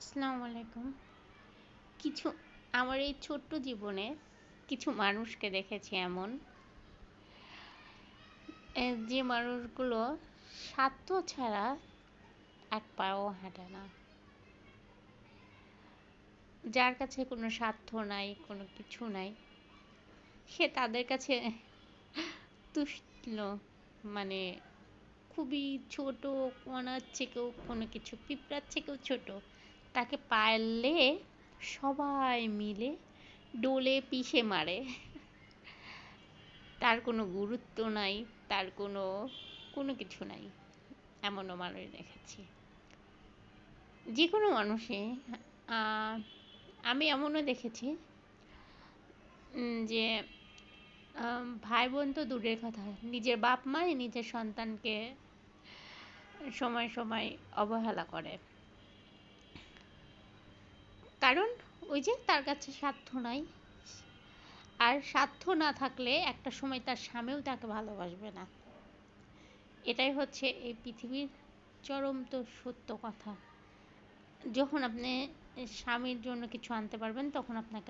আসসালামু আলাইকুম। কিছু আমার এই ছোট্ট জীবনে কিছু মানুষকে দেখেছি এমন, যে মানুষগুলো স্বার্থ ছাড়া এক পাও হাঁটে না। যার কাছে কোনো স্বার্থ নাই, কোনো কিছু নাই, সে তাদের কাছে তুচ্ছ, মানে খুবই ছোট, কণার থেকেও কোনো কিছু, পিঁপড়ার থেকেও ছোট। তাকে পারলে সবাই মিলে ডোলে পিষে মারে। তার কোনো গুরুত্ব নাই, তার কোনো কোনো কিছু নাই। এমনও মানুষ দেখেছি। যে কোনো মানুষে, আহ, আমি এমনও দেখেছি যে ভাই বোন তো দূরের কথা, নিজের বাপ মাই নিজের সন্তানকে সময় সময় অবহেলা করে। কারণ ওই যে তার কাছে স্বার্থ নাই। আর স্বার্থ না থাকলে একটা সময় তার স্বামীও তাকে ভালোবাসবে না। এটাই হচ্ছে এই পৃথিবীর চরম তো সত্য কথা। যখন আপনি স্বামীর জন্য কিছু আনতে পারবেন, তখন আপনাকে